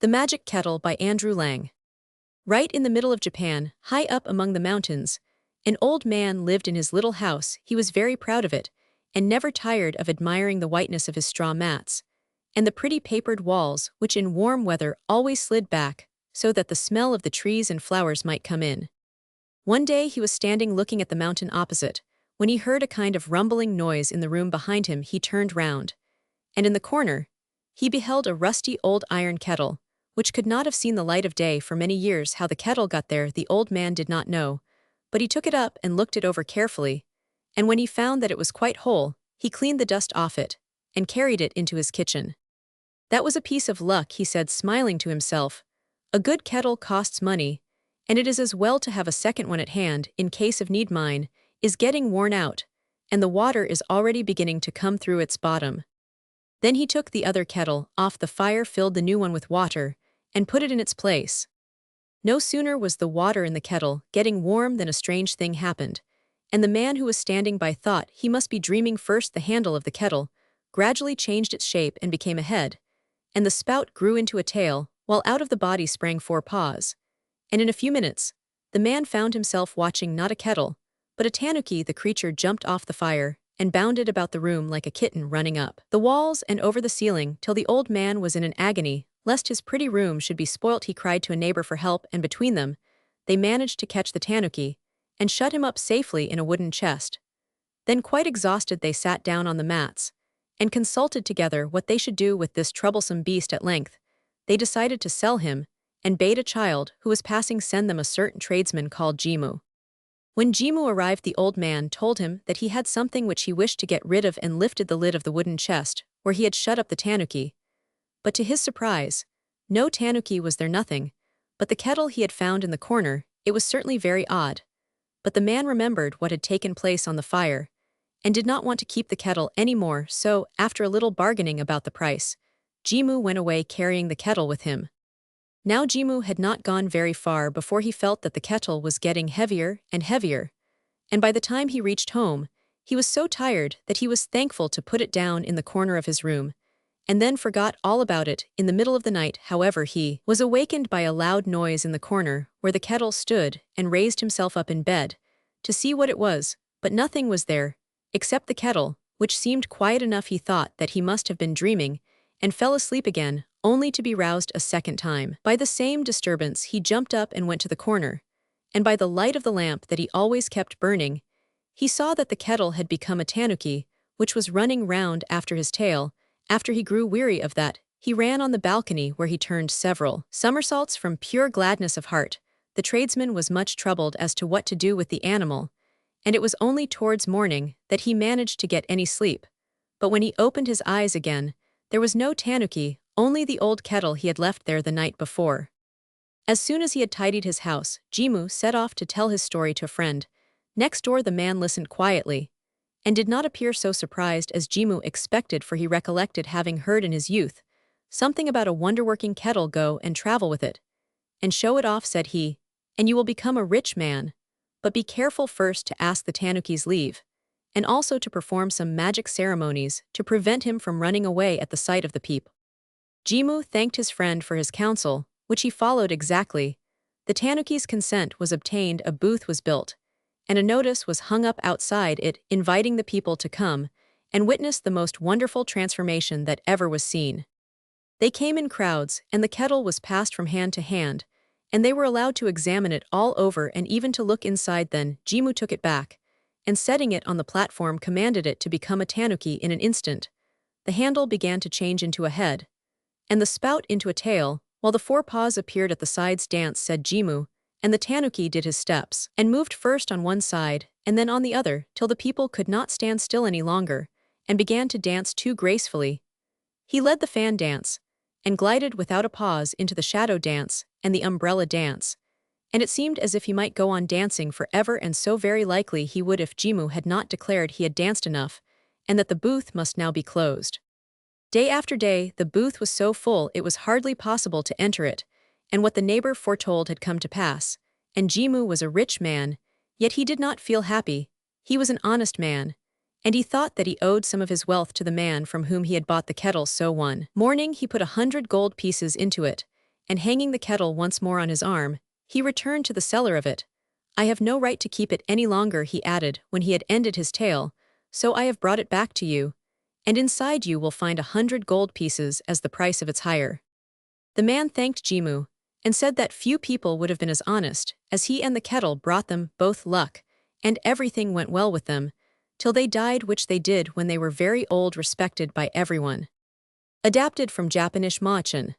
The Magic Kettle by Andrew Lang. Right in the middle of Japan, high up among the mountains, an old man lived in his little house. He was very proud of it, and never tired of admiring the whiteness of his straw mats, and the pretty papered walls, which in warm weather always slid back, so that the smell of the trees and flowers might come in. One day he was standing looking at the mountain opposite, when he heard a kind of rumbling noise in the room behind him. He turned round, and in the corner, he beheld a rusty old iron kettle, which could not have seen the light of day for many years. How the kettle got there the old man did not know, but he took it up and looked it over carefully, and when he found that it was quite whole, he cleaned the dust off it, and carried it into his kitchen. "That was a piece of luck," he said, smiling to himself. "A good kettle costs money, and it is as well to have a second one at hand in case of need. Mine is getting worn out, and the water is already beginning to come through its bottom." Then he took the other kettle off the fire, filled the new one with water, and put it in its place. No sooner was the water in the kettle getting warm than a strange thing happened, and the man who was standing by thought he must be dreaming. First the handle of the kettle gradually changed its shape and became a head, and the spout grew into a tail, while out of the body sprang 4 paws. And in a few minutes, the man found himself watching not a kettle, but a tanuki. The creature jumped off the fire and bounded about the room like a kitten, running up the walls and over the ceiling till the old man was in an agony lest his pretty room should be spoilt. He cried to a neighbor for help, and between them, they managed to catch the tanuki and shut him up safely in a wooden chest. Then, quite exhausted, they sat down on the mats and consulted together what they should do with this troublesome beast. At length, they decided to sell him, and bade a child who was passing send them a certain tradesman called Jimu. When Jimu arrived, the old man told him that he had something which he wished to get rid of, and lifted the lid of the wooden chest where he had shut up the tanuki. But to his surprise, no tanuki was there. Nothing but the kettle he had found in the corner. It was certainly very odd, but the man remembered what had taken place on the fire, and did not want to keep the kettle any more. So, after a little bargaining about the price, Jimu went away carrying the kettle with him. Now Jimu had not gone very far before he felt that the kettle was getting heavier and heavier, and by the time he reached home, he was so tired that he was thankful to put it down in the corner of his room, and then forgot all about it. In the middle of the night, however, he was awakened by a loud noise in the corner where the kettle stood, and raised himself up in bed to see what it was, but nothing was there except the kettle, which seemed quiet enough. He thought that he must have been dreaming, and fell asleep again, only to be roused a second time by the same disturbance. He jumped up and went to the corner, and by the light of the lamp that he always kept burning, he saw that the kettle had become a tanuki, which was running round after his tail. After he grew weary of that, he ran on the balcony, where he turned several somersaults from pure gladness of heart. The tradesman was much troubled as to what to do with the animal, and it was only towards morning that he managed to get any sleep. But when he opened his eyes again, there was no tanuki, only the old kettle he had left there the night before. As soon as he had tidied his house, Jimu set off to tell his story to a friend next door. The man listened quietly, and did not appear so surprised as Jimu expected, for he recollected having heard in his youth something about a wonder-working kettle. "Go and travel with it, and show it off," said he, "and you will become a rich man. But be careful first to ask the tanuki's leave, and also to perform some magic ceremonies to prevent him from running away at the sight of the people." Jimu thanked his friend for his counsel, which he followed exactly. The tanuki's consent was obtained, a booth was built, and a notice was hung up outside it, inviting the people to come and witness the most wonderful transformation that ever was seen. They came in crowds, and the kettle was passed from hand to hand, and they were allowed to examine it all over and even to look inside. Then Jimu took it back, and setting it on the platform, commanded it to become a tanuki in an instant. The handle began to change into a head, and the spout into a tail, while the 4 paws appeared at the sides. "Dance," said Jimu, and the tanuki did his steps, and moved first on one side, and then on the other, till the people could not stand still any longer, and began to dance too gracefully. He led the fan dance, and glided without a pause into the shadow dance and the umbrella dance, and it seemed as if he might go on dancing forever, and so very likely he would if Jimu had not declared he had danced enough, and that the booth must now be closed. Day after day, the booth was so full it was hardly possible to enter it, and what the neighbor foretold had come to pass, and Jimu was a rich man, yet he did not feel happy. He was an honest man, and he thought that he owed some of his wealth to the man from whom he had bought the kettle. So one morning he put 100 gold pieces into it, and hanging the kettle once more on his arm, he returned to the seller of it. "I have no right to keep it any longer," he added when he had ended his tale, "so I have brought it back to you, and inside you will find 100 gold pieces as the price of its hire." The man thanked Jimmu, and said that few people would have been as honest, as he and the kettle brought them both luck, and everything went well with them, till they died, which they did when they were very old, respected by everyone. Adapted from Japanese Machen.